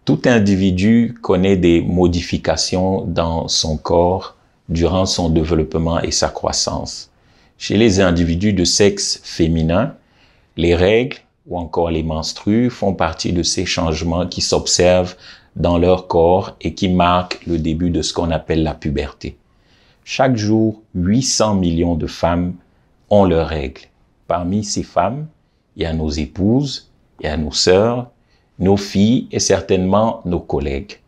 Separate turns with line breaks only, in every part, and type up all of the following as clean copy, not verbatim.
Tout individu connaît des modifications dans son corps durant son développement et sa croissance. Chez les individus de sexe féminin, les règles ou encore les menstrues font partie de ces changements qui s'observent dans leur corps et qui marquent le début de ce qu'on appelle la puberté. Chaque jour, 800 millions de femmes ont leurs règles. Parmi ces femmes, il y a nos épouses, il y a nos sœurs, nos filles et certainement nos collègues.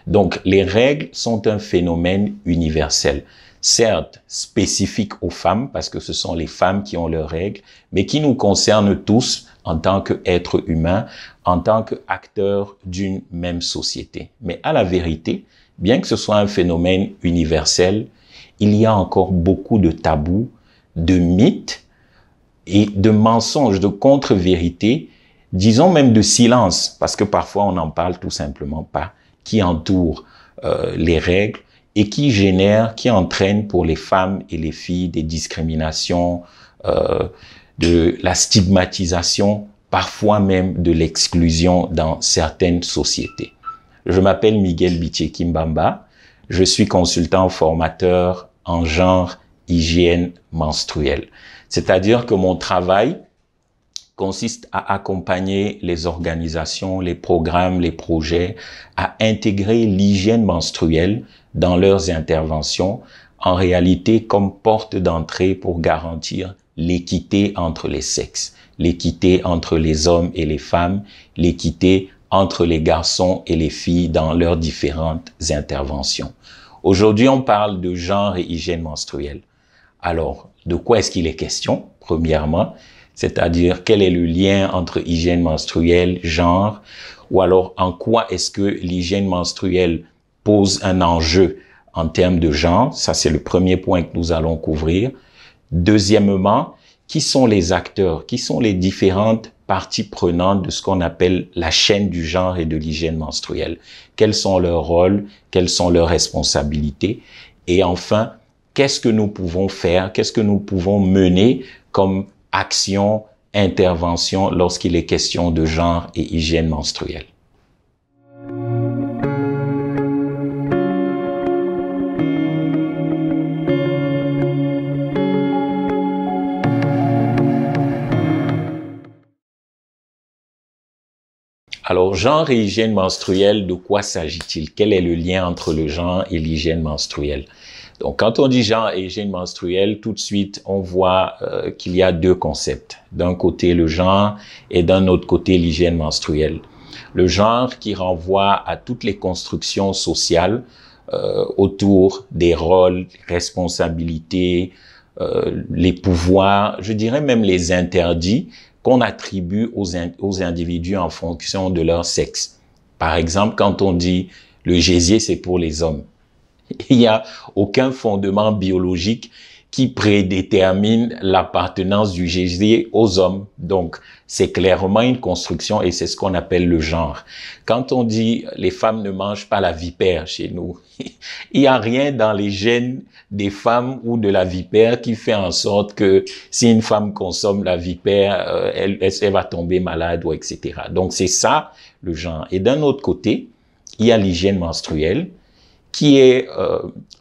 Donc, les règles sont un phénomène universel, certes spécifique aux femmes, parce que ce sont les femmes qui ont leurs règles, mais qui nous concernent tous en tant qu'êtres humains, en tant qu'acteurs d'une même société. Mais à la vérité, bien que ce soit un phénomène universel, il y a encore beaucoup de tabous, de mythes et de mensonges, de contre-vérités, disons même de silence, parce que parfois on n'en parle tout simplement pas, qui entourent les règles et qui génèrent, qui entraînent pour les femmes et les filles des discriminations, de la stigmatisation, parfois même de l'exclusion dans certaines sociétés. Je m'appelle Miguel Bitie-Kimbamba, je suis consultant formateur en genre, hygiène menstruelle. C'est-à-dire que mon travail consiste à accompagner les organisations, les programmes, les projets à intégrer l'hygiène menstruelle dans leurs interventions, en réalité comme porte d'entrée pour garantir l'équité entre les sexes, l'équité entre les hommes et les femmes, l'équité entre les garçons et les filles dans leurs différentes interventions. Aujourd'hui, on parle de genre et hygiène menstruelle. Alors, de quoi est-ce qu'il est question, premièrement? C'est-à-dire, quel est le lien entre hygiène menstruelle, genre, ou alors en quoi est-ce que l'hygiène menstruelle pose un enjeu en termes de genre? Ça, c'est le premier point que nous allons couvrir. Deuxièmement, qui sont les acteurs, qui sont les différentes parties prenantes de ce qu'on appelle la chaîne du genre et de l'hygiène menstruelle? Quels sont leurs rôles? Quelles sont leurs responsabilités? Et enfin, qu'est-ce que nous pouvons faire? Qu'est-ce que nous pouvons mener comme action, intervention lorsqu'il est question de genre et hygiène menstruelle? Alors, genre et hygiène menstruelle, de quoi s'agit-il? Quel est le lien entre le genre et l'hygiène menstruelle? Donc, quand on dit genre et hygiène menstruelle, tout de suite, on voit qu'il y a deux concepts. D'un côté, le genre et d'un autre côté, l'hygiène menstruelle. Le genre qui renvoie à toutes les constructions sociales autour des rôles, responsabilités, les pouvoirs, je dirais même les interdits qu'on attribue aux individus en fonction de leur sexe. Par exemple, quand on dit le gésier, c'est pour les hommes, il n'y a aucun fondement biologique qui prédétermine l'appartenance du gésier aux hommes. Donc, c'est clairement une construction et c'est ce qu'on appelle le genre. Quand on dit les femmes ne mangent pas la vipère chez nous, il n'y a rien dans les gènes des femmes ou de la vipère qui fait en sorte que si une femme consomme la vipère, elle va tomber malade ou etc. Donc, c'est ça le genre. Et d'un autre côté, il y a l'hygiène menstruelle qui est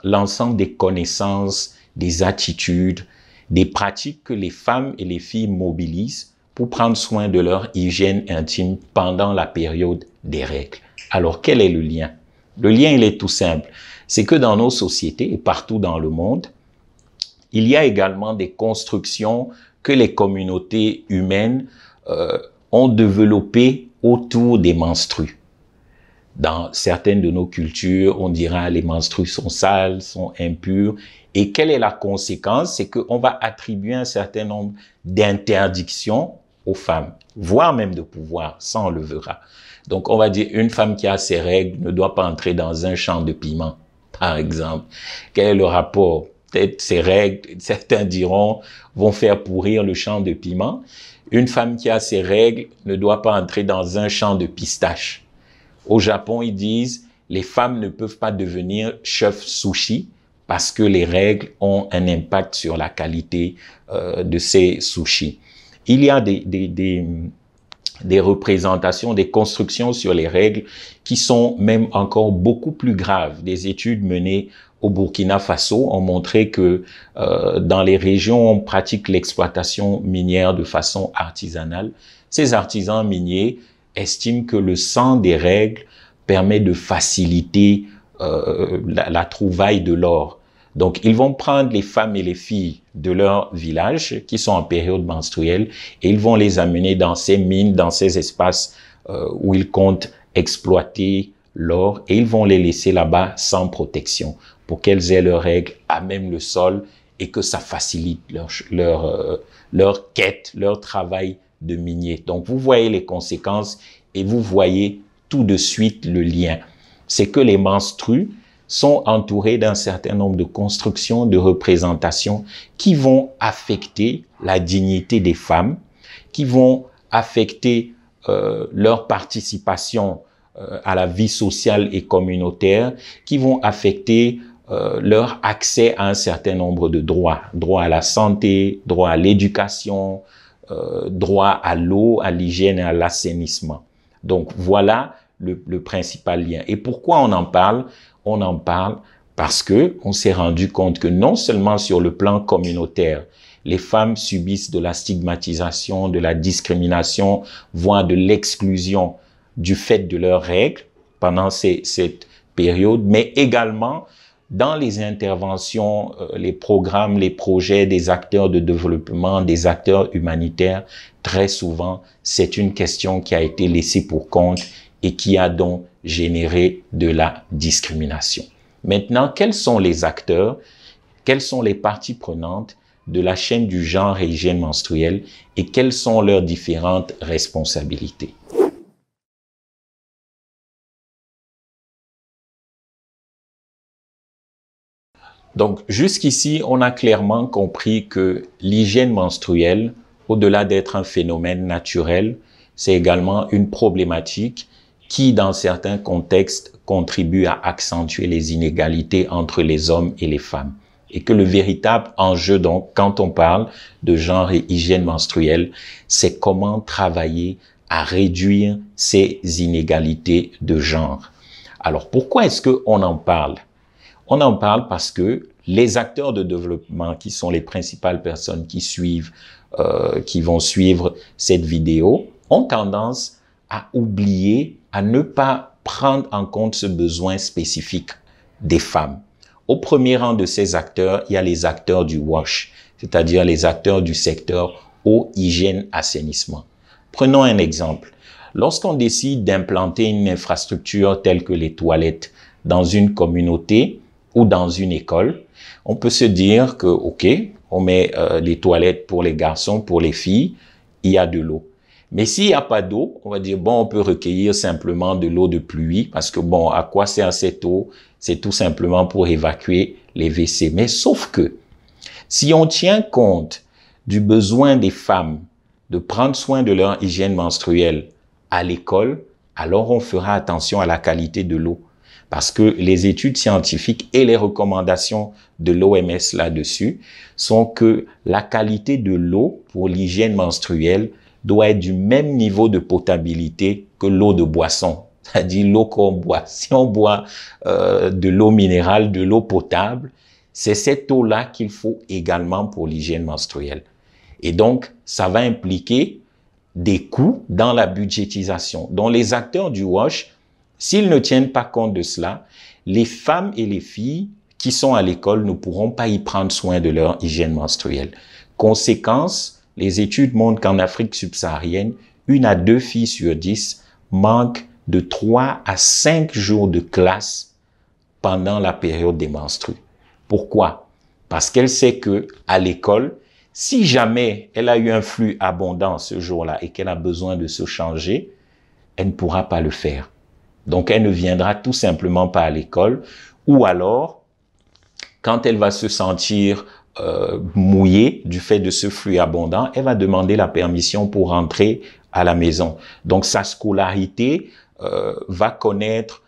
l'ensemble des connaissances, des attitudes, des pratiques que les femmes et les filles mobilisent pour prendre soin de leur hygiène intime pendant la période des règles. Alors, quel est le lien? Le lien, il est tout simple. C'est que dans nos sociétés et partout dans le monde, il y a également des constructions que les communautés humaines ont développées autour des menstrues. Dans certaines de nos cultures, on dira les menstrues sont sales, sont impures. Et quelle est la conséquence? C'est qu'on va attribuer un certain nombre d'interdictions aux femmes, voire même de pouvoir, ça on le verra. Donc on va dire une femme qui a ses règles ne doit pas entrer dans un champ de piment, par exemple. Quel est le rapport? Peut-être ces règles, certains diront, vont faire pourrir le champ de piment. Une femme qui a ses règles ne doit pas entrer dans un champ de pistaches. Au Japon, ils disent les femmes ne peuvent pas devenir chef sushi parce que les règles ont un impact sur la qualité de ces sushis. Il y a des des représentations, des constructions sur les règles qui sont même encore beaucoup plus graves. Des études menées au Burkina Faso ont montré que dans les régions où on pratique l'exploitation minière de façon artisanale, ces artisans miniers estiment que le sang des règles permet de faciliter la trouvaille de l'or. Donc, ils vont prendre les femmes et les filles de leur village qui sont en période menstruelle et ils vont les amener dans ces mines, dans ces espaces où ils comptent exploiter l'or et ils vont les laisser là-bas sans protection pour qu'elles aient leurs règles à même le sol et que ça facilite leur quête, leur travail de minier. Donc, vous voyez les conséquences et vous voyez tout de suite le lien. C'est que les menstrues sont entourés d'un certain nombre de constructions, de représentations qui vont affecter la dignité des femmes, qui vont affecter leur participation à la vie sociale et communautaire, qui vont affecter leur accès à un certain nombre de droits. Droit à la santé, droit à l'éducation, droit à l'eau, à l'hygiène et à l'assainissement. Donc voilà le principal lien. Et pourquoi on en parle? On en parle parce que on s'est rendu compte que non seulement sur le plan communautaire, les femmes subissent de la stigmatisation, de la discrimination, voire de l'exclusion du fait de leurs règles pendant cette période, mais également dans les interventions, les programmes, les projets des acteurs de développement, des acteurs humanitaires, très souvent, c'est une question qui a été laissée pour compte et qui a donc généré de la discrimination. Maintenant, quels sont les acteurs, quelles sont les parties prenantes de la chaîne du genre et hygiène menstruelle et quelles sont leurs différentes responsabilités? Donc, jusqu'ici, on a clairement compris que l'hygiène menstruelle, au-delà d'être un phénomène naturel, c'est également une problématique qui, dans certains contextes, contribue à accentuer les inégalités entre les hommes et les femmes. Et que le véritable enjeu, donc, quand on parle de genre et hygiène menstruelle, c'est comment travailler à réduire ces inégalités de genre. Alors, pourquoi est-ce qu'on en parle? On en parle parce que les acteurs de développement, qui sont les principales personnes qui suivent, qui vont suivre cette vidéo, ont tendance à oublier, à ne pas prendre en compte ce besoin spécifique des femmes. Au premier rang de ces acteurs, il y a les acteurs du WASH, c'est-à-dire les acteurs du secteur eau, hygiène, assainissement. Prenons un exemple. Lorsqu'on décide d'implanter une infrastructure telle que les toilettes dans une communauté ou dans une école, on peut se dire que, OK, on met les toilettes pour les garçons, pour les filles, il y a de l'eau. Mais s'il n'y a pas d'eau, on va dire, bon, on peut recueillir simplement de l'eau de pluie parce que, bon, à quoi sert cette eau? C'est tout simplement pour évacuer les WC. Mais sauf que, si on tient compte du besoin des femmes de prendre soin de leur hygiène menstruelle à l'école, alors on fera attention à la qualité de l'eau. Parce que les études scientifiques et les recommandations de l'OMS là-dessus sont que la qualité de l'eau pour l'hygiène menstruelle doit être du même niveau de potabilité que l'eau de boisson, c'est-à-dire l'eau qu'on boit. Si on boit de l'eau minérale, de l'eau potable, c'est cette eau-là qu'il faut également pour l'hygiène menstruelle. Et donc, ça va impliquer des coûts dans la budgétisation. Donc, les acteurs du WASH, s'ils ne tiennent pas compte de cela, les femmes et les filles qui sont à l'école ne pourront pas y prendre soin de leur hygiène menstruelle. Conséquence, les études montrent qu'en Afrique subsaharienne, 1 à 2 filles sur 10 manquent de 3 à 5 jours de classe pendant la période des menstrues. Pourquoi? Parce qu'elle sait que à l'école, si jamais elle a eu un flux abondant ce jour-là et qu'elle a besoin de se changer, elle ne pourra pas le faire. Donc, elle ne viendra tout simplement pas à l'école, ou alors, quand elle va se sentir mouillée du fait de ce flux abondant, elle va demander la permission pour rentrer à la maison. Donc, sa scolarité va connaître,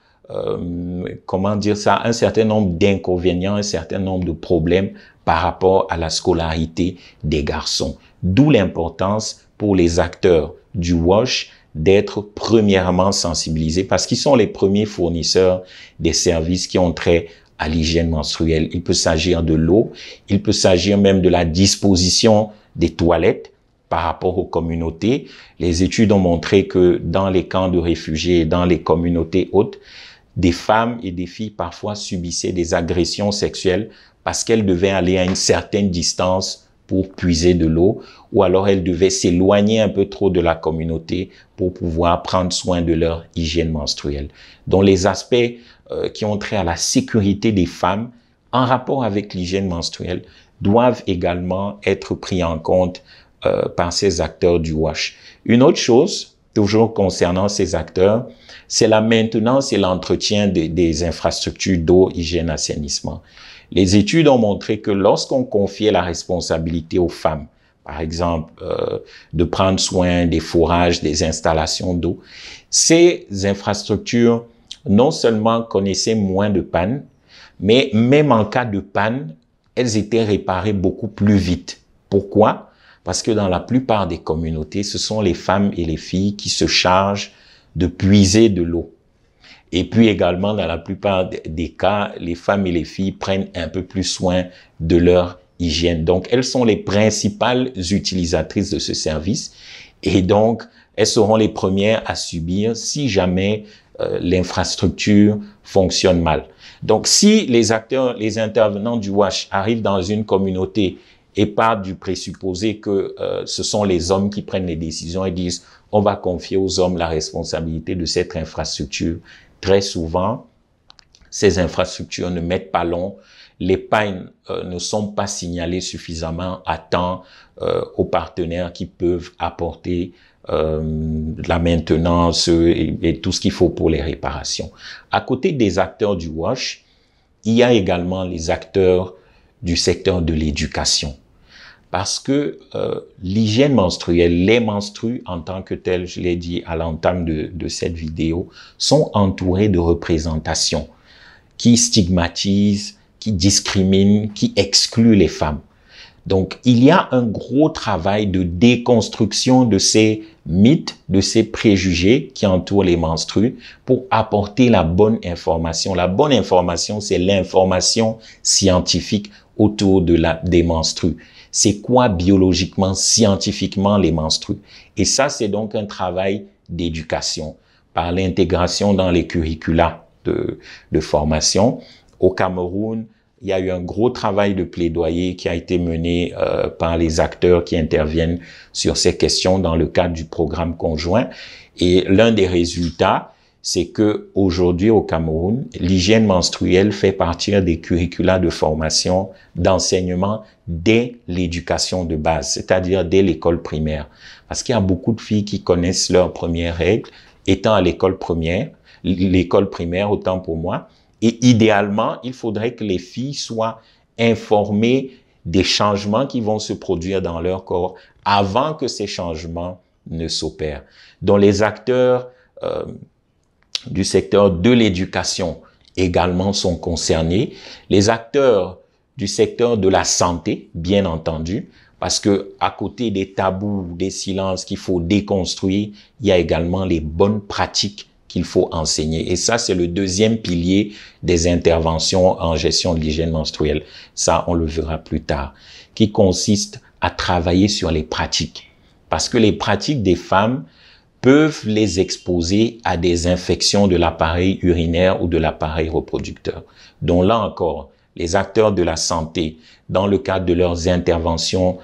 comment dire ça, un certain nombre d'inconvénients, un certain nombre de problèmes par rapport à la scolarité des garçons. D'où l'importance pour les acteurs du WASH d'être premièrement sensibilisés parce qu'ils sont les premiers fournisseurs des services qui ont trait à l'hygiène menstruelle. Il peut s'agir de l'eau, il peut s'agir même de la disposition des toilettes par rapport aux communautés. Les études ont montré que dans les camps de réfugiés et dans les communautés hautes, des femmes et des filles parfois subissaient des agressions sexuelles parce qu'elles devaient aller à une certaine distance pour puiser de l'eau, ou alors elles devaient s'éloigner un peu trop de la communauté pour pouvoir prendre soin de leur hygiène menstruelle. Donc les aspects qui ont trait à la sécurité des femmes en rapport avec l'hygiène menstruelle doivent également être pris en compte par ces acteurs du WASH. Une autre chose, toujours concernant ces acteurs, c'est la maintenance et l'entretien des infrastructures d'eau, hygiène, assainissement. Les études ont montré que lorsqu'on confiait la responsabilité aux femmes, par exemple, de prendre soin des forages, des installations d'eau, ces infrastructures non seulement connaissaient moins de pannes, mais même en cas de panne, elles étaient réparées beaucoup plus vite. Pourquoi? Parce que dans la plupart des communautés, ce sont les femmes et les filles qui se chargent de puiser de l'eau. Et puis également, dans la plupart des cas, les femmes et les filles prennent un peu plus soin de leur hygiène. Donc, elles sont les principales utilisatrices de ce service. Et donc, elles seront les premières à subir si jamais l'infrastructure fonctionne mal. Donc, si les intervenants du WASH arrivent dans une communauté et partent du présupposé que ce sont les hommes qui prennent les décisions et disent « on va confier aux hommes la responsabilité de cette infrastructure », très souvent, ces infrastructures ne mettent pas long, les pannes ne sont pas signalées suffisamment à temps aux partenaires qui peuvent apporter la maintenance et tout ce qu'il faut pour les réparations. À côté des acteurs du WASH, il y a également les acteurs du secteur de l'éducation. Parce que l'hygiène menstruelle, les menstrues en tant que telles, je l'ai dit à l'entame de cette vidéo, sont entourés de représentations qui stigmatisent, qui discriminent, qui excluent les femmes. Donc, il y a un gros travail de déconstruction de ces mythes, de ces préjugés qui entourent les menstrues pour apporter la bonne information. La bonne information, c'est l'information scientifique autour des menstrues. C'est quoi biologiquement, scientifiquement les menstrues? Et ça, c'est donc un travail d'éducation par l'intégration dans les curricula de formation. Au Cameroun, il y a eu un gros travail de plaidoyer qui a été mené par les acteurs qui interviennent sur ces questions dans le cadre du programme conjoint. Et l'un des résultats, c'est que aujourd'hui au Cameroun, l'hygiène menstruelle fait partie des curricula de formation, d'enseignement dès l'éducation de base, c'est-à-dire dès l'école primaire. Parce qu'il y a beaucoup de filles qui connaissent leurs premières règles étant à l'école primaire, autant pour moi. Et idéalement, il faudrait que les filles soient informées des changements qui vont se produire dans leur corps avant que ces changements ne s'opèrent. Donc les acteurs du secteur de l'éducation également sont concernés. Les acteurs du secteur de la santé, bien entendu, parce que à côté des tabous, des silences qu'il faut déconstruire, il y a également les bonnes pratiques qu'il faut enseigner. Et ça, c'est le deuxième pilier des interventions en gestion de l'hygiène menstruelle. Ça, on le verra plus tard, qui consiste à travailler sur les pratiques. Parce que les pratiques des femmes peuvent les exposer à des infections de l'appareil urinaire ou de l'appareil reproducteur. Donc là encore, les acteurs de la santé, dans le cadre de leurs interventions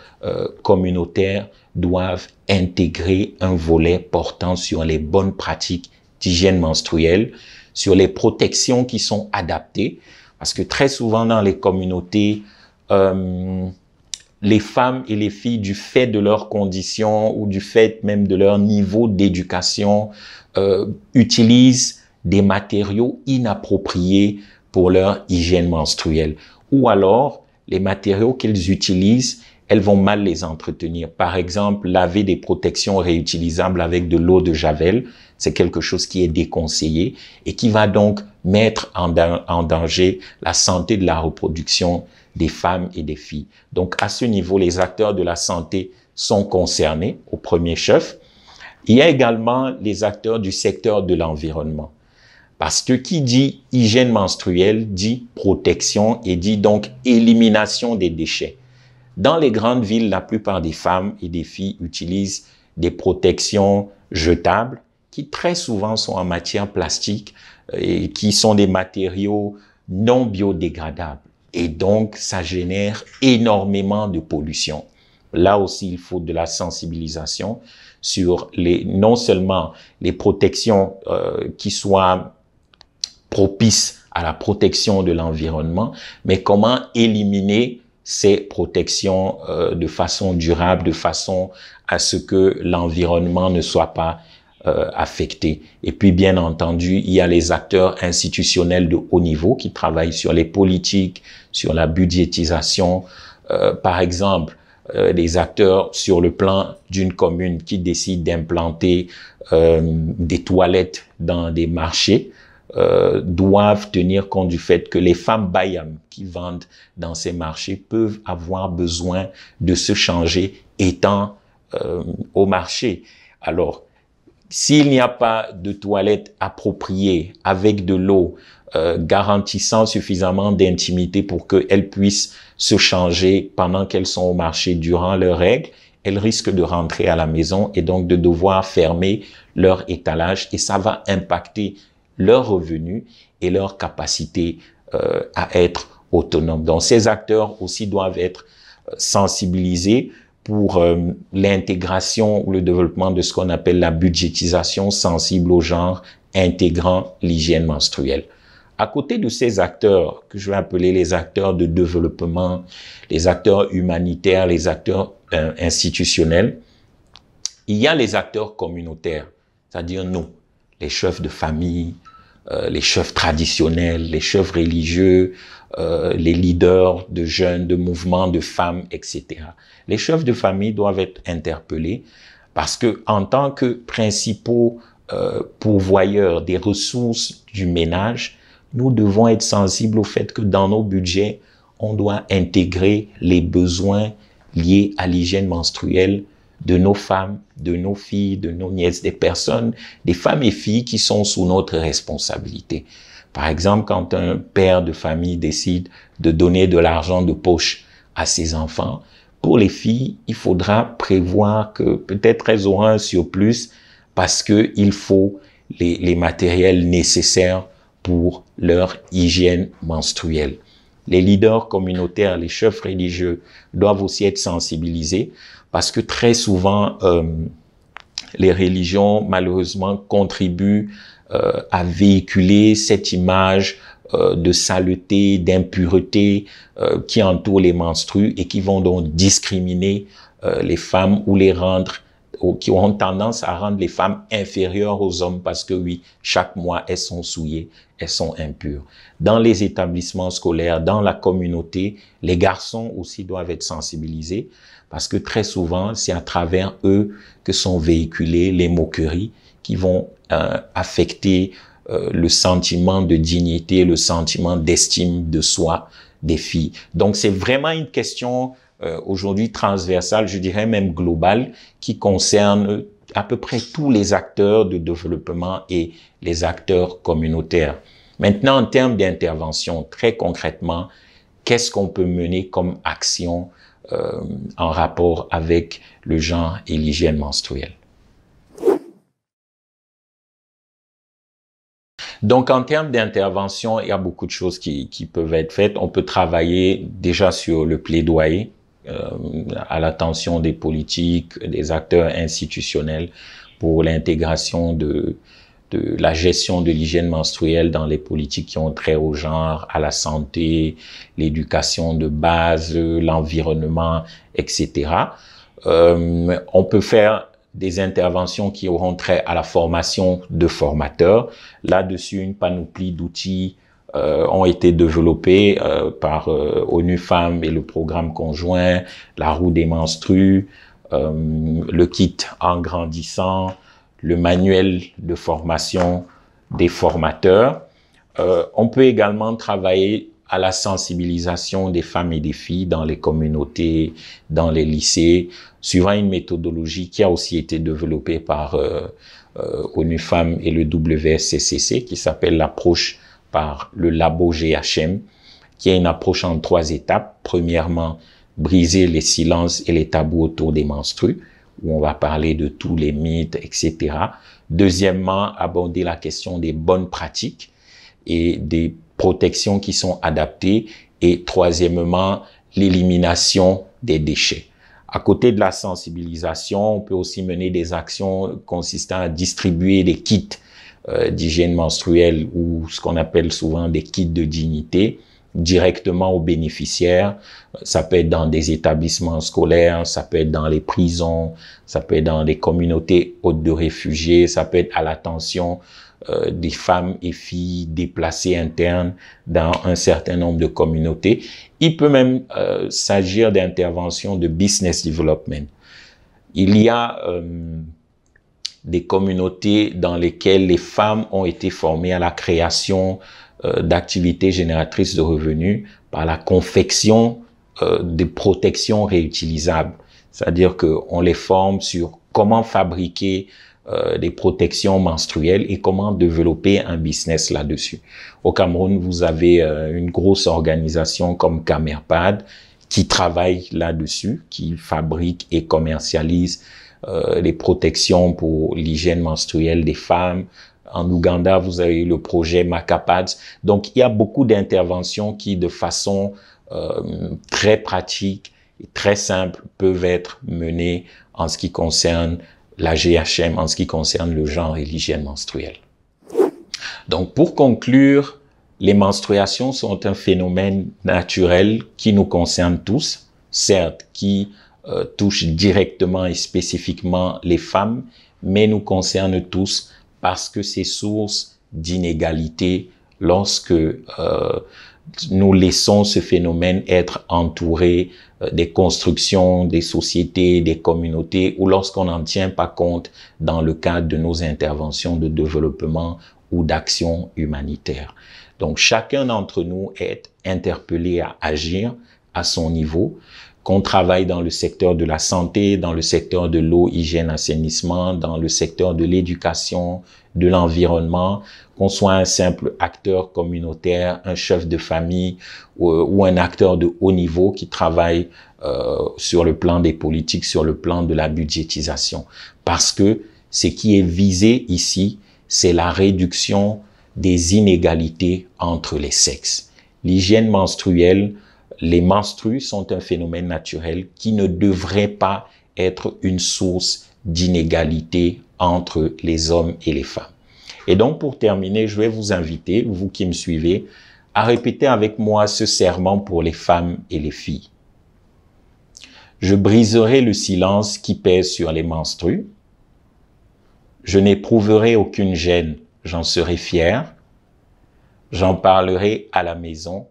communautaires, doivent intégrer un volet portant sur les bonnes pratiques d'hygiène menstruelle, sur les protections qui sont adaptées, parce que très souvent dans les communautés, les femmes et les filles, du fait de leurs conditions ou du fait même de leur niveau d'éducation, utilisent des matériaux inappropriés pour leur hygiène menstruelle. Ou alors, les matériaux qu'elles utilisent, elles vont mal les entretenir. Par exemple, laver des protections réutilisables avec de l'eau de Javel, c'est quelque chose qui est déconseillé et qui va donc mettre en danger la santé de la reproduction des femmes et des filles. Donc, à ce niveau, les acteurs de la santé sont concernés au premier chef. Il y a également les acteurs du secteur de l'environnement. Parce que qui dit hygiène menstruelle dit protection et dit donc élimination des déchets. Dans les grandes villes, la plupart des femmes et des filles utilisent des protections jetables qui très souvent sont en matière plastique et qui sont des matériaux non biodégradables. Et donc, ça génère énormément de pollution. Là aussi, il faut de la sensibilisation sur non seulement les protections qui soient propices à la protection de l'environnement, mais comment éliminer ces protections de façon durable, de façon à ce que l'environnement ne soit pas affecté. Et puis, bien entendu, il y a les acteurs institutionnels de haut niveau qui travaillent sur les politiques, sur la budgétisation. Par exemple, des acteurs sur le plan d'une commune qui décide d'implanter des toilettes dans des marchés doivent tenir compte du fait que les femmes bayam qui vendent dans ces marchés peuvent avoir besoin de se changer étant au marché. Alors, s'il n'y a pas de toilettes appropriées avec de l'eau garantissant suffisamment d'intimité pour qu'elles puissent se changer pendant qu'elles sont au marché durant leurs règles, elles risquent de rentrer à la maison et donc de devoir fermer leur étalage et ça va impacter leurs revenus et leur capacité à être autonomes. Donc, ces acteurs aussi doivent être sensibilisés pour l'intégration ou le développement de ce qu'on appelle la budgétisation sensible au genre, intégrant l'hygiène menstruelle. À côté de ces acteurs, que je vais appeler les acteurs de développement, les acteurs humanitaires, les acteurs institutionnels, il y a les acteurs communautaires, c'est-à-dire nous, les chefs de famille, les chefs traditionnels, les chefs religieux, les leaders de jeunes, de mouvements, de femmes, etc. Les chefs de famille doivent être interpellés parce que, en tant que principaux pourvoyeurs des ressources du ménage, nous devons être sensibles au fait que dans nos budgets, on doit intégrer les besoins liés à l'hygiène menstruelle de nos femmes, de nos filles, de nos nièces, des personnes, des femmes et filles qui sont sous notre responsabilité. Par exemple, quand un père de famille décide de donner de l'argent de poche à ses enfants, pour les filles, il faudra prévoir que peut-être elles auront un surplus parce que il faut les matériels nécessaires pour leur hygiène menstruelle. Les leaders communautaires, les chefs religieux doivent aussi être sensibilisés parce que très souvent, les religions, malheureusement, contribuent à véhiculer cette image de saleté, d'impureté qui entoure les menstrues et qui vont donc discriminer les femmes ou les rendre, ou qui ont tendance à rendre les femmes inférieures aux hommes parce que oui, chaque mois, elles sont souillées, elles sont impures. Dans les établissements scolaires, dans la communauté, les garçons aussi doivent être sensibilisés parce que très souvent, c'est à travers eux que sont véhiculées les moqueries qui vont affecter le sentiment de dignité, le sentiment d'estime de soi des filles. Donc, c'est vraiment une question aujourd'hui transversale, je dirais même globale, qui concerne à peu près tous les acteurs de développement et les acteurs communautaires. Maintenant, en termes d'intervention, très concrètement, qu'est-ce qu'on peut mener comme action en rapport avec le genre et l'hygiène menstruelle? Donc, en termes d'intervention, il y a beaucoup de choses qui peuvent être faites. On peut travailler déjà sur le plaidoyer à l'attention des politiques, des acteurs institutionnels pour l'intégration de la gestion de l'hygiène menstruelle dans les politiques qui ont trait au genre, à la santé, l'éducation de base, l'environnement, etc. On peut faire des interventions qui auront trait à la formation de formateurs. Là-dessus, une panoplie d'outils ont été développés par ONU Femmes et le programme conjoint, la roue des menstrues, le kit en grandissant, le manuel de formation des formateurs. On peut également travailler à la sensibilisation des femmes et des filles dans les communautés, dans les lycées, suivant une méthodologie qui a aussi été développée par ONU Femmes et le WSCCC, qui s'appelle l'approche par le labo GHM, qui est une approche en 3 étapes. Premièrement, briser les silences et les tabous autour des menstrues, où on va parler de tous les mythes, etc. Deuxièmement, aborder la question des bonnes pratiques et des protections qui sont adaptées. Et troisièmement, l'élimination des déchets. À côté de la sensibilisation, on peut aussi mener des actions consistant à distribuer des kits d'hygiène menstruelle ou ce qu'on appelle souvent des kits de dignité directement aux bénéficiaires. Ça peut être dans des établissements scolaires, ça peut être dans les prisons, ça peut être dans les communautés hôtes de réfugiés, ça peut être à l'attention des femmes et filles déplacées internes dans un certain nombre de communautés. Il peut même s'agir d'interventions de business development. Il y a des communautés dans lesquelles les femmes ont été formées à la création d'activités génératrices de revenus par la confection des protections réutilisables. C'est-à-dire qu'on les forme sur comment fabriquer des protections menstruelles et comment développer un business là-dessus. Au Cameroun, vous avez une grosse organisation comme Camerpad qui travaille là-dessus, qui fabrique et commercialise les protections pour l'hygiène menstruelle des femmes. En Ouganda, vous avez le projet Macapads. Donc, il y a beaucoup d'interventions qui, de façon très pratique et très simple, peuvent être menées en ce qui concerne la GHM, en ce qui concerne le genre et l'hygiène menstruelle. Donc, pour conclure, les menstruations sont un phénomène naturel qui nous concerne tous, certes, qui touche directement et spécifiquement les femmes, mais nous concerne tous parce que c'est source d'inégalité lorsque nous laissons ce phénomène être entouré des constructions, des sociétés, des communautés, ou lorsqu'on n'en tient pas compte dans le cadre de nos interventions de développement ou d'action humanitaire. Donc, chacun d'entre nous est interpellé à agir à son niveau, qu'on travaille dans le secteur de la santé, dans le secteur de l'eau, hygiène, assainissement, dans le secteur de l'éducation, de l'environnement, qu'on soit un simple acteur communautaire, un chef de famille ou un acteur de haut niveau qui travaille sur le plan des politiques, sur le plan de la budgétisation. Parce que ce qui est visé ici, c'est la réduction des inégalités entre les sexes. L'hygiène menstruelle, les menstrues sont un phénomène naturel qui ne devrait pas être une source d'inégalité entre les hommes et les femmes. Et donc, pour terminer, je vais vous inviter, vous qui me suivez, à répéter avec moi ce serment pour les femmes et les filles. Je briserai le silence qui pèse sur les menstrues. Je n'éprouverai aucune gêne, j'en serai fier. J'en parlerai à la maison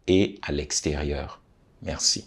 et à l'extérieur. Merci.